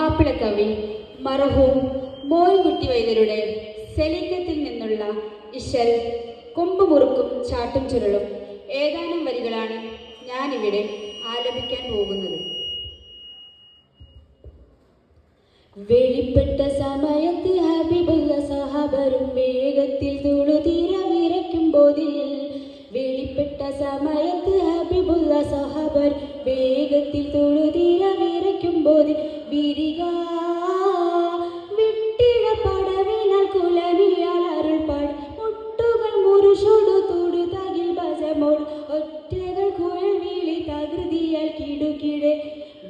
മാപ്പിളക്കവി മർഹൂം മോയിൻകുട്ടി വൈദ്യരുടെ സലീക്കത്തിൽ നിന്നുള്ള ഇശൽ കൊമ്പ് മുറുക്കും ചാട്ടും ചുരുളും ഏതാനും വരികളാണ് ഞാനിവിടെ ആലപിക്കാൻ പോകുന്നത്. വെളിപ്പെട്ട സമയത്ത് ഹബീബുള്ള സഹബരും വേഗത്തിൽ തുളുതീര വിരയ്ക്കുമ്പോതിൽ, വെളിപ്പെട്ട സമയത്ത് ഹബീബുള്ള സഹബർ വേഗത്തിൽ തുളുതീര വിരയ്ക്കുമ്പോതിൽ, വിരിക വിട്ടിട പടവിനാൽ കുലനിയാൽ അരുൾപാട് മുട്ടുകൾ മുറുഷോടു തൊടു തകിൽ ഭജമോട് ഒറ്റകൾ കുഴൽ വിളി തകൃതിയാൽ കിടുകിടെ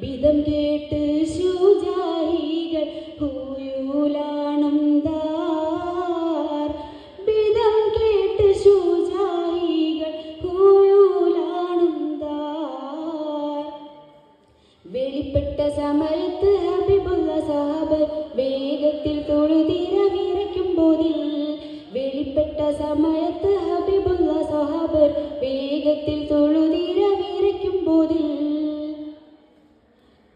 വിധം കേട്ട് ശുചായികൾ ഹൂയൂലാണം ദാർ, വിധം കേട്ട് ശുചായികൾ ഹൂയൂലാണം ദാർ. വെളിപ്പെട്ട സമയത്ത് ഹബീബുള്ള സഹബർ വേഗത്തിൽ തൊഴുതിര വിരയ്ക്കുമ്പോതിൽ, വെളിപ്പെട്ട സമയത്ത് ഹബീബുള്ള സഹബർ വേഗത്തിൽ തൊഴുതിര വിരയ്ക്കുമ്പോതിൽ,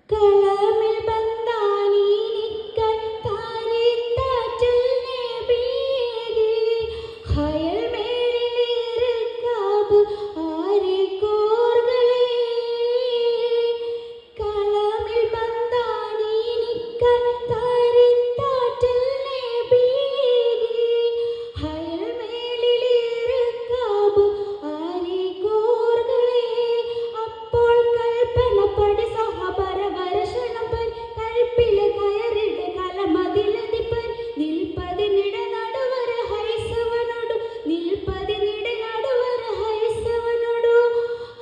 കളമിൽ ബന്ധാനി നിക്കൽ താരിത്താറ്റിൽ നബിയേ, ഖയൽ മേലിലിറക്കാബ് ആരെ കോർകളേ, കളമിൽ ബന്ധാനി നിക്കൽ താരിത്താറ്റിൽ നബിയേ, ഖയൽ മേലിലിറക്കാബ് ആരെ കോർകളേ. അപ്പോൾ കൽപ്പന പടി സഹബര വരശണപ്പൻ കൽപ്പിലെ കയറിടെ കലമതിലതിപ്പൻ, നിൽപ്പതിനിട നടുവര ഹൈസവനോടു, നിൽപ്പതിനിട നടുവര ഹൈസവനോടു,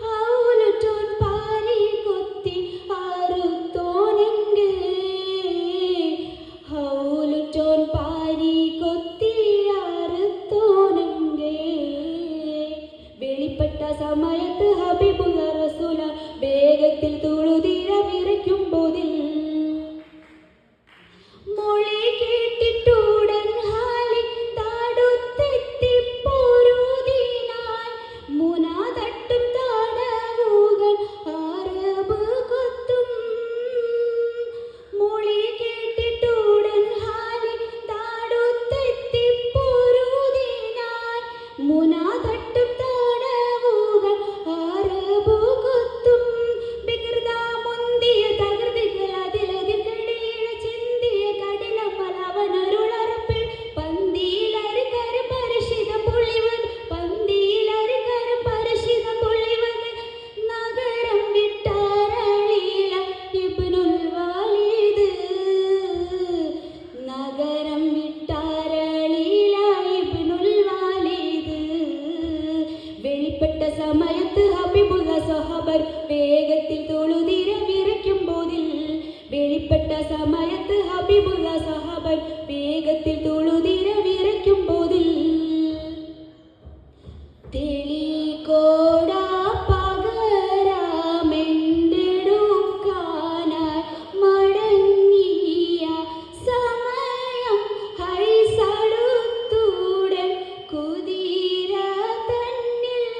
ഹൗലുറ്റോൻ പാരി കൊത്തി ആറുത്തോനെങ്കേ, ഹൗലുറ്റോൻ പാരി കൊത്തി ആറുത്തോനെങ്കേ. വെളിപ്പെട്ട സമയത്ത് ഹബീബുള്ള റസൂല വേഗത്തിൽ തുളുതിര വിരയ്ക്കുമ്പോതിൽ, മൊഴി കേട്ടിട്ടുടൻ ഹാലി താടുത്തെത്തിപ്പോരുതിനാൽ, മുനാതട്ടും താടവുകൾ അറബ് കൊത്തും, മൊഴി കേട്ടിട്ടുടൻ ഹാലി താടുത്തെത്തിപ്പോരുതിനാൽ, മുനാതട്ടും താടവുകൾ അറബ് കൊത്തും. വികൃത മുന്തിയ തകൃതികൾ അതിലതിർക്കടിയിഴ ചിന്തിയ കഠിനമലവനരുളറപ്പിൽ, പന്തിയിലരികര പരിശിതം പൊളിവത്, പന്തിയിലരികര പരിശിതം പൊളിവത്, നഗരം വിട്ടാരളിയില ഇബ്നുൽ വാലിദ്, നഗരം വിട്ടാരളിയില ഇബ്നുൽ വാലിദ്. വെളിപ്പെട്ട സമയത്ത് ഹബീബുള്ള സഹബർ വേഗത്തിൽ തൊഴുതിര വിരയ്ക്കുമ്പോതിൽ, വെളിപ്പെട്ട സമയത്ത് ഹബീബുള്ള സഹബർ വേഗത്തിൽ തൊഴുതിര വിരയ്ക്കുമ്പോതിൽ, തെളികോട പകരാമെണ്ടെടുക്കാനായി മടങ്ങിയ സമയം ഹൈസടുത്തുടൻ കുതിര തന്നിൽ,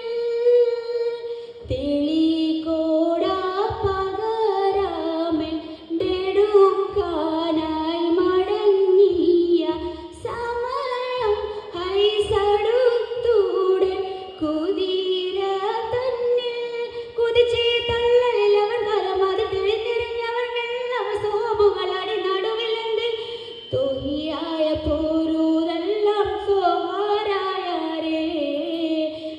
തെളികോട പകരാമെണ്ടെടുക്കാനായി മടങ്ങിയ സമയം ഹൈസടുത്തുടൻ കുതിര തന്നിൽ, കുതിച്ചേ തള്ളലിൽ അവൻ കലമത് തിരിഞ്ഞിരിഞ്ഞവൻ വെള്ളവ സോബുകൾ അടി നടുവിലെങ്കിൽ, തൊഹിയായ പോരൂതെല്ലാം സോഹാരായാരേ.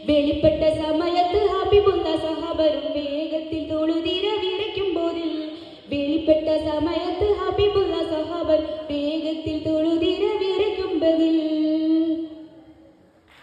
വെളിപ്പെട്ട സമയത്ത് ഹബീബുള്ള സഹബരും വേഗത്തിൽ തൊഴുതിര വിരയ്ക്കുമ്പോതിൽ, വെളിപ്പെട്ട സമയത്ത് ഹബീബ്